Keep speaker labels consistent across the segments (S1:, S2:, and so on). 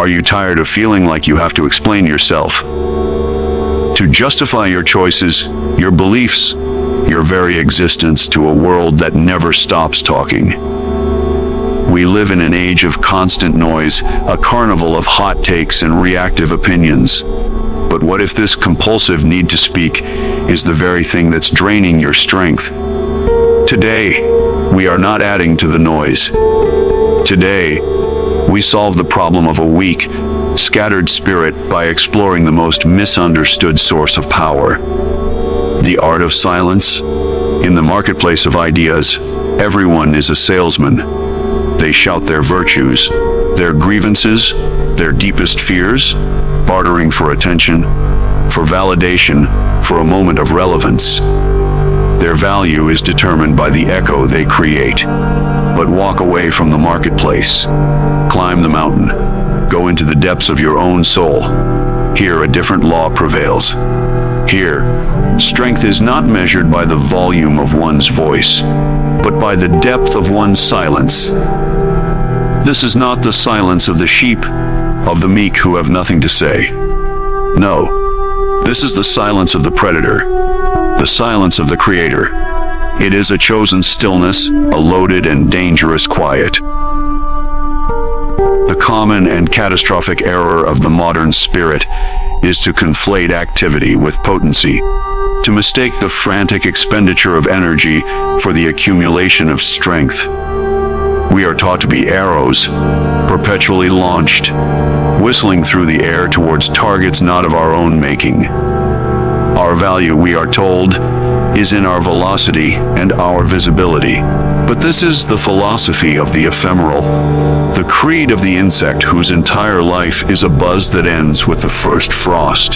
S1: Are you tired of feeling like you have to explain yourself? To justify your choices, your beliefs, your very existence to a world that never stops talking. We live in an age of constant noise, a carnival of hot takes and reactive opinions. But what if this compulsive need to speak is the very thing that's draining your strength? Today, we are not adding to the noise. Today, we solve the problem of a weak, scattered spirit by exploring the most misunderstood source of power. The art of silence. In the marketplace of ideas, everyone is a salesman. They shout their virtues, their grievances, their deepest fears, bartering for attention, for validation, for a moment of relevance. Their value is determined by the echo they create. But walk away from the marketplace. Climb the mountain. Go into the depths of your own soul. Here, a different law prevails. Here, strength is not measured by the volume of one's voice, but by the depth of one's silence. This is not the silence of the sheep, of the meek who have nothing to say. No, this is the silence of the predator, the silence of the creator. It is a chosen stillness, a loaded and dangerous quiet. The common and catastrophic error of the modern spirit is to conflate activity with potency, to mistake the frantic expenditure of energy for the accumulation of strength. We are taught to be arrows, perpetually launched, whistling through the air towards targets not of our own making. Our value, we are told, is in our velocity and our visibility. But this is the philosophy of the ephemeral, the creed of the insect whose entire life is a buzz that ends with the first frost.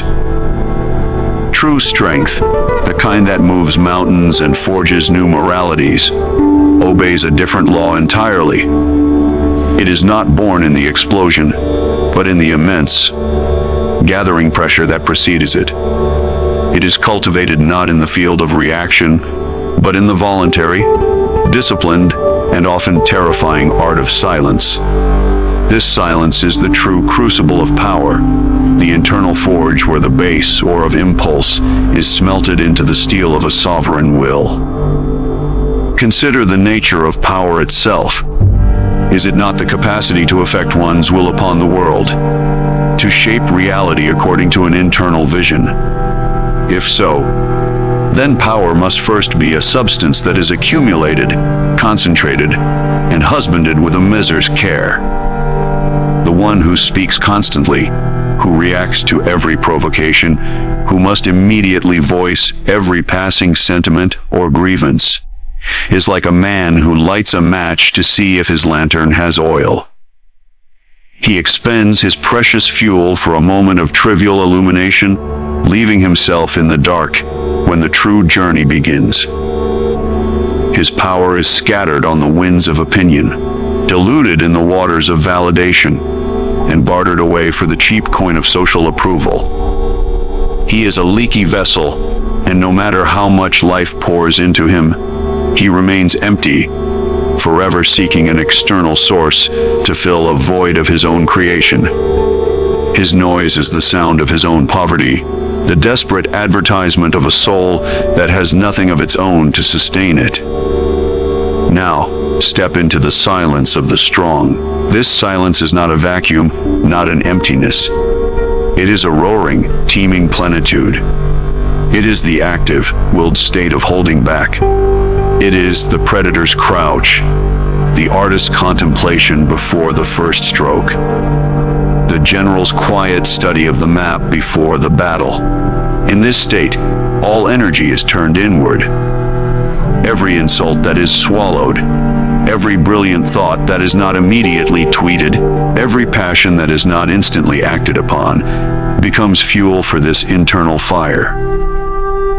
S1: True strength, the kind that moves mountains and forges new moralities, obeys a different law entirely. It is not born in the explosion, but in the immense, gathering pressure that precedes it. It is cultivated not in the field of reaction, but in the voluntary, disciplined, and often terrifying art of silence. This silence is the true crucible of power, the internal forge where the base, or of impulse, is smelted into the steel of a sovereign will. Consider the nature of power itself. Is it not the capacity to affect one's will upon the world, to shape reality according to an internal vision? If so, then power must first be a substance that is accumulated, concentrated, and husbanded with a miser's care. The one who speaks constantly, who reacts to every provocation, who must immediately voice every passing sentiment or grievance, is like a man who lights a match to see if his lantern has oil. He expends his precious fuel for a moment of trivial illumination, leaving himself in the dark when the true journey begins. His power is scattered on the winds of opinion, diluted in the waters of validation, and bartered away for the cheap coin of social approval. He is a leaky vessel, and no matter how much life pours into him, he remains empty, forever seeking an external source to fill a void of his own creation. His noise is the sound of his own poverty, the desperate advertisement of a soul that has nothing of its own to sustain it. Now, step into the silence of the strong. This silence is not a vacuum, not an emptiness. It is a roaring, teeming plenitude. It is the active, willed state of holding back. It is the predator's crouch, the artist's contemplation before the first stroke, the general's quiet study of the map before the battle. In this state, all energy is turned inward. Every insult that is swallowed, every brilliant thought that is not immediately tweeted, every passion that is not instantly acted upon, becomes fuel for this internal fire.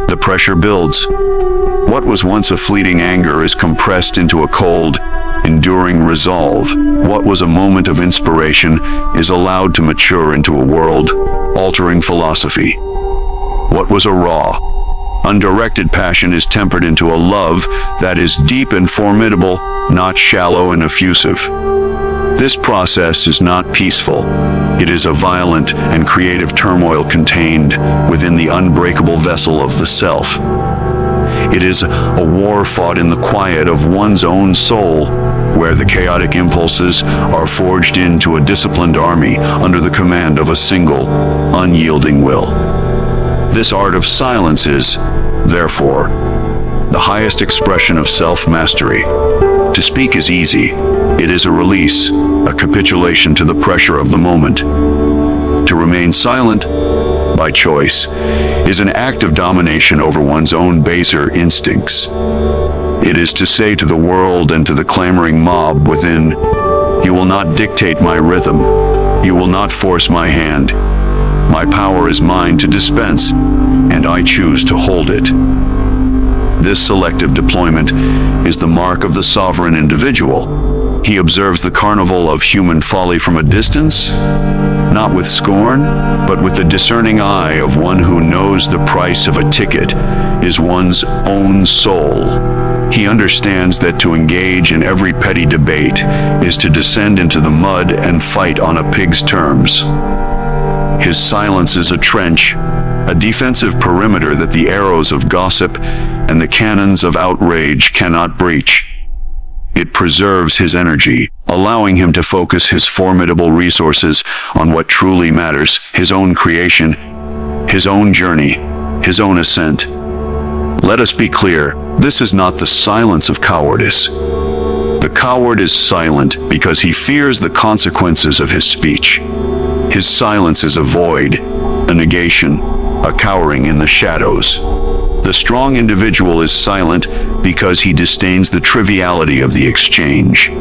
S1: The pressure builds. What was once a fleeting anger is compressed into a cold, enduring resolve. What was a moment of inspiration is allowed to mature into a world-altering philosophy. What was a raw, undirected passion is tempered into a love that is deep and formidable, not shallow and effusive. This process is not peaceful. It is a violent and creative turmoil contained within the unbreakable vessel of the self. It is a war fought in the quiet of one's own soul, where the chaotic impulses are forged into a disciplined army under the command of a single, unyielding will. This art of silence is, therefore, the highest expression of self-mastery. To speak is easy. It is a release, a capitulation to the pressure of the moment. To remain silent, by choice, is an act of domination over one's own baser instincts. It is to say to the world and to the clamoring mob within, "You will not dictate my rhythm. You will not force my hand. My power is mine to dispense, and I choose to hold it." This selective deployment is the mark of the sovereign individual. He observes the carnival of human folly from a distance, not with scorn, but with the discerning eye of one who knows the price of a ticket is one's own soul. He understands that to engage in every petty debate is to descend into the mud and fight on a pig's terms. His silence is a trench, a defensive perimeter that the arrows of gossip and the cannons of outrage cannot breach. It preserves his energy, allowing him to focus his formidable resources on what truly matters: his own creation, his own journey, his own ascent. Let us be clear, this is not the silence of cowardice. The coward is silent because he fears the consequences of his speech. His silence is a void, a negation, a cowering in the shadows. The strong individual is silent because he disdains the triviality of the exchange.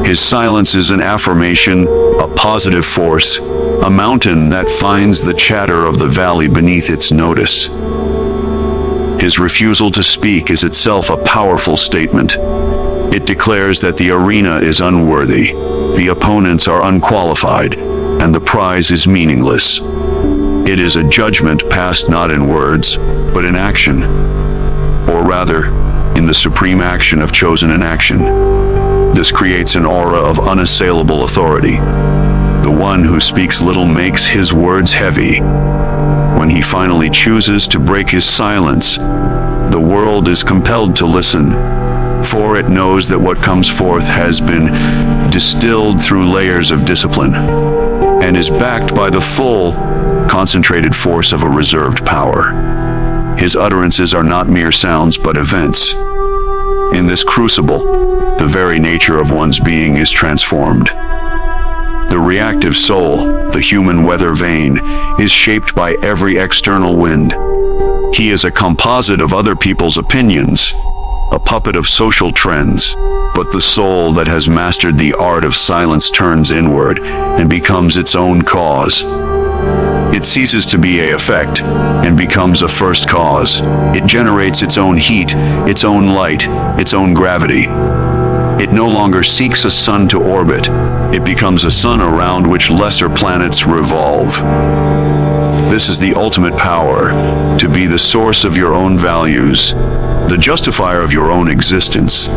S1: His silence is an affirmation, a positive force, a mountain that finds the chatter of the valley beneath its notice. His refusal to speak is itself a powerful statement. It declares that the arena is unworthy, the opponents are unqualified, and the prize is meaningless. It is a judgment passed not in words, but in action, or rather, in the supreme action of chosen inaction. This creates an aura of unassailable authority. The one who speaks little makes his words heavy. When he finally chooses to break his silence, the world is compelled to listen, for it knows that what comes forth has been distilled through layers of discipline, and is backed by the full, concentrated force of a reserved power. His utterances are not mere sounds but events. In this crucible, the very nature of one's being is transformed. The reactive soul, the human weather vane, is shaped by every external wind. He is a composite of other people's opinions, a puppet of social trends, but the soul that has mastered the art of silence turns inward and becomes its own cause. It ceases to be an effect and becomes a first cause. It generates its own heat, its own light, its own gravity. It no longer seeks a sun to orbit. It becomes a sun around which lesser planets revolve. This is the ultimate power, to be the source of your own values, the justifier of your own existence.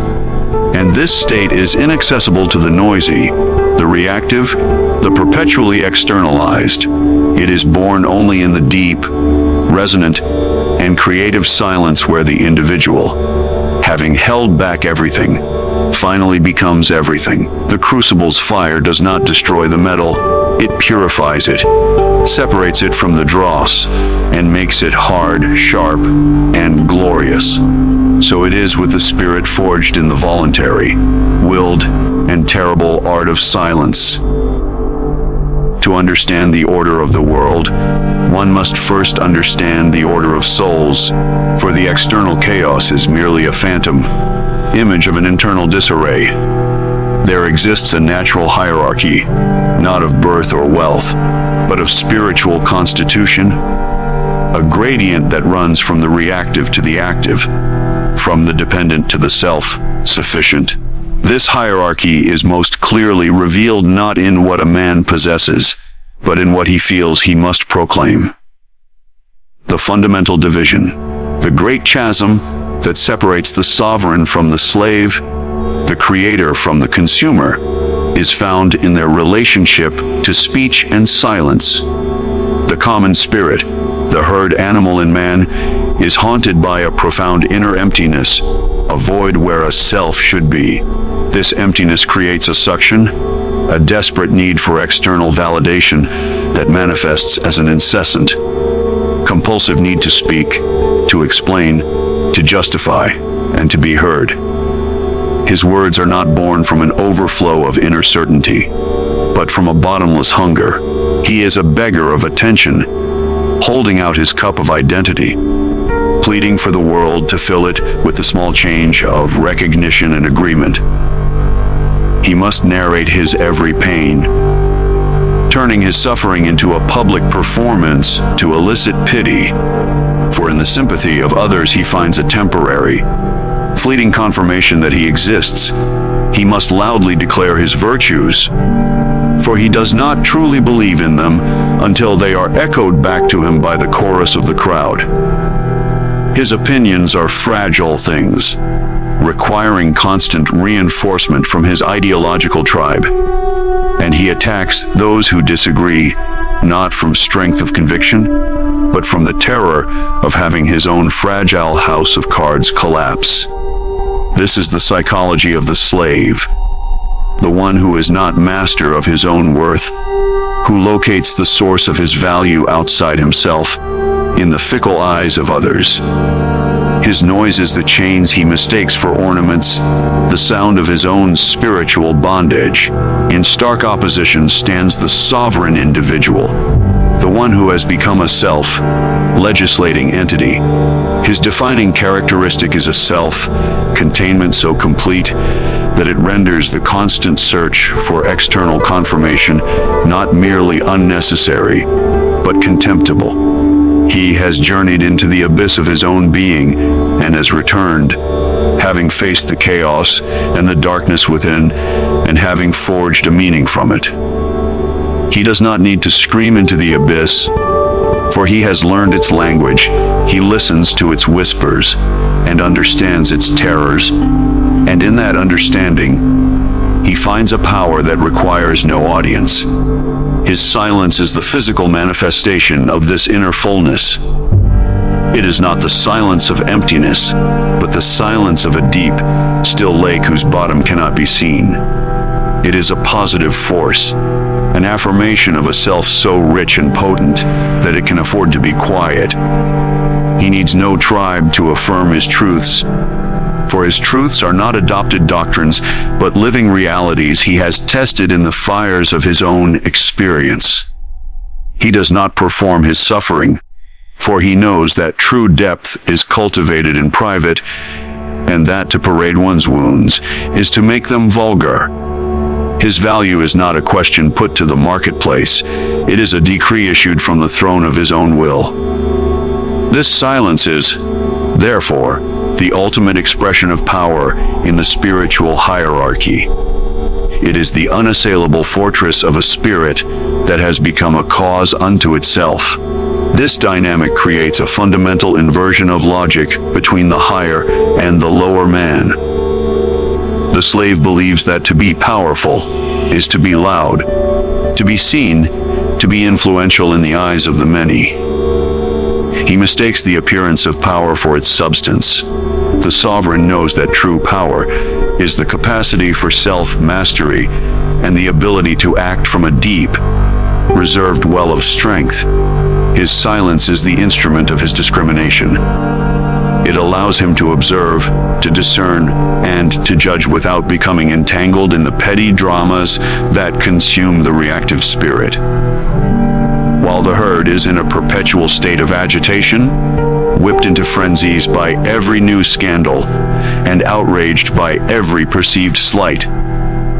S1: And this state is inaccessible to the noisy, the reactive, the perpetually externalized. It is born only in the deep, resonant, and creative silence where the individual, having held back everything, finally becomes everything. The crucible's fire does not destroy the metal, it purifies it, separates it from the dross, and makes it hard, sharp, and glorious. So it is with the spirit forged in the voluntary, willed, and terrible art of silence. To understand the order of the world, one must first understand the order of souls, for the external chaos is merely a phantom, image of an internal disarray. There exists a natural hierarchy, not of birth or wealth, but of spiritual constitution, a gradient that runs from the reactive to the active, from the dependent to the self-sufficient. This hierarchy is most clearly revealed not in what a man possesses, but in what he feels he must proclaim. The fundamental division, the great chasm that separates the sovereign from the slave, the creator from the consumer, is found in their relationship to speech and silence. The common spirit, the herd animal in man, is haunted by a profound inner emptiness, a void where a self should be. This emptiness creates a suction, a desperate need for external validation that manifests as an incessant, compulsive need to speak, to explain, to justify, and to be heard. His words are not born from an overflow of inner certainty, but from a bottomless hunger. He is a beggar of attention, holding out his cup of identity, pleading for the world to fill it with the small change of recognition and agreement. He must narrate his every pain, turning his suffering into a public performance to elicit pity, for in the sympathy of others he finds a temporary, fleeting confirmation that he exists. He must loudly declare his virtues, for he does not truly believe in them until they are echoed back to him by the chorus of the crowd. His opinions are fragile things, requiring constant reinforcement from his ideological tribe, and he attacks those who disagree, not from strength of conviction, but from the terror of having his own fragile house of cards collapse. This is the psychology of the slave, the one who is not master of his own worth, who locates the source of his value outside himself, in the fickle eyes of others. His noise is the chains he mistakes for ornaments, the sound of his own spiritual bondage. In stark opposition stands the sovereign individual, the one who has become a self-legislating entity. His defining characteristic is a self-containment so complete that it renders the constant search for external confirmation not merely unnecessary, but contemptible. He has journeyed into the abyss of his own being and has returned, having faced the chaos and the darkness within, and having forged a meaning from it. He does not need to scream into the abyss, for he has learned its language. He listens to its whispers and understands its terrors, and in that understanding, he finds a power that requires no audience. His silence is the physical manifestation of this inner fullness. It is not the silence of emptiness, but the silence of a deep, still lake whose bottom cannot be seen. It is a positive force, an affirmation of a self so rich and potent that it can afford to be quiet. He needs no tribe to affirm his truths, for his truths are not adopted doctrines, but living realities he has tested in the fires of his own experience. He does not perform his suffering, for he knows that true depth is cultivated in private, and that to parade one's wounds is to make them vulgar. His value is not a question put to the marketplace. It is a decree issued from the throne of his own will. This silence is, therefore, the ultimate expression of power in the spiritual hierarchy. It is the unassailable fortress of a spirit that has become a cause unto itself. This dynamic creates a fundamental inversion of logic between the higher and the lower man. The slave believes that to be powerful is to be loud, to be seen, to be influential in the eyes of the many. He mistakes the appearance of power for its substance. The sovereign knows that true power is the capacity for self-mastery and the ability to act from a deep, reserved well of strength. His silence is the instrument of his discrimination. It allows him to observe, to discern, and to judge without becoming entangled in the petty dramas that consume the reactive spirit. While the herd is in a perpetual state of agitation, whipped into frenzies by every new scandal, and outraged by every perceived slight,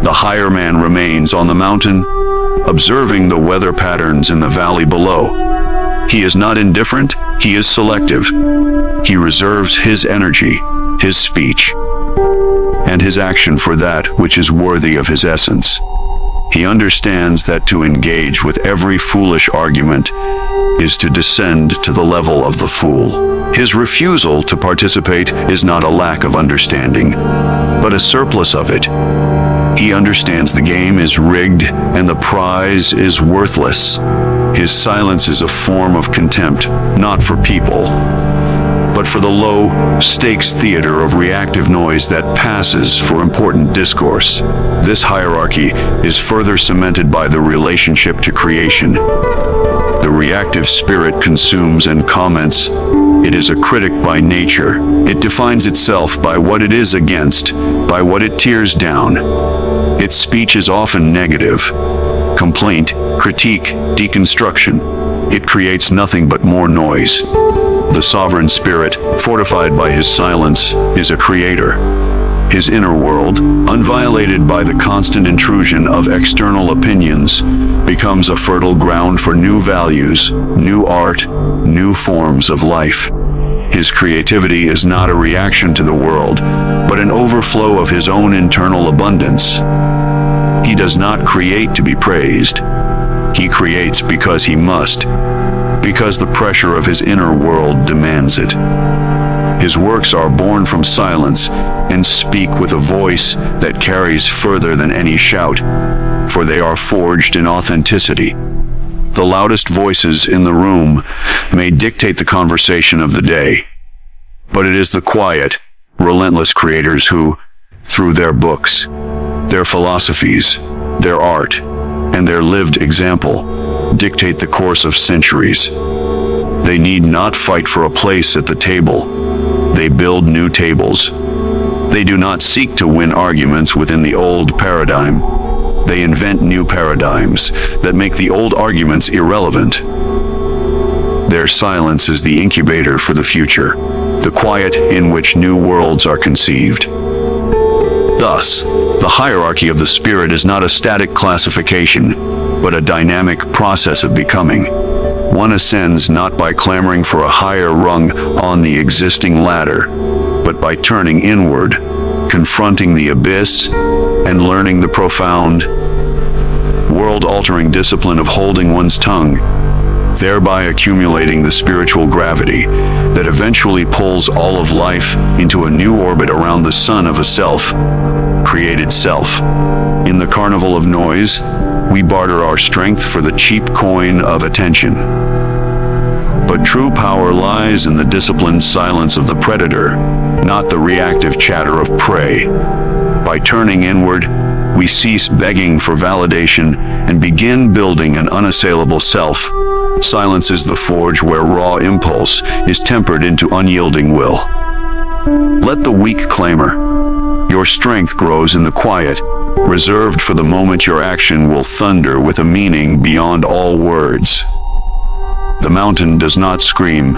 S1: the higher man remains on the mountain, observing the weather patterns in the valley below. He is not indifferent, he is selective. He reserves his energy, his speech, and his action for that which is worthy of his essence. He understands that to engage with every foolish argument is to descend to the level of the fool. His refusal to participate is not a lack of understanding, but a surplus of it. He understands the game is rigged and the prize is worthless. His silence is a form of contempt, not for people, but for the low-stakes theater of reactive noise that passes for important discourse. This hierarchy is further cemented by the relationship to creation. The reactive spirit consumes and comments. It is a critic by nature. It defines itself by what it is against, by what it tears down. Its speech is often negative. Complaint, critique, deconstruction. It creates nothing but more noise. The sovereign spirit, fortified by his silence, is a creator. His inner world, unviolated by the constant intrusion of external opinions, becomes a fertile ground for new values, new art, new forms of life. His creativity is not a reaction to the world, but an overflow of his own internal abundance. He does not create to be praised. He creates because he must, because the pressure of his inner world demands it. His works are born from silence and speak with a voice that carries further than any shout, for they are forged in authenticity. The loudest voices in the room may dictate the conversation of the day, but it is the quiet, relentless creators who, through their books, their philosophies, their art, and their lived example, dictate the course of centuries. They need not fight for a place at the table. They build new tables. They do not seek to win arguments within the old paradigm. They invent new paradigms that make the old arguments irrelevant. Their silence is the incubator for the future, the quiet in which new worlds are conceived. Thus, the hierarchy of the spirit is not a static classification, but a dynamic process of becoming. One ascends not by clamoring for a higher rung on the existing ladder, but by turning inward, confronting the abyss, and learning the profound, world-altering discipline of holding one's tongue, thereby accumulating the spiritual gravity that eventually pulls all of life into a new orbit around the sun of a self, created self. In the carnival of noise, we barter our strength for the cheap coin of attention. But true power lies in the disciplined silence of the predator, not the reactive chatter of prey. By turning inward, we cease begging for validation and begin building an unassailable self. Silence is the forge where raw impulse is tempered into unyielding will. Let the weak clamor. Your strength grows in the quiet, reserved for the moment your action will thunder with a meaning beyond all words. The mountain does not scream,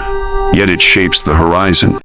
S1: yet it shapes the horizon.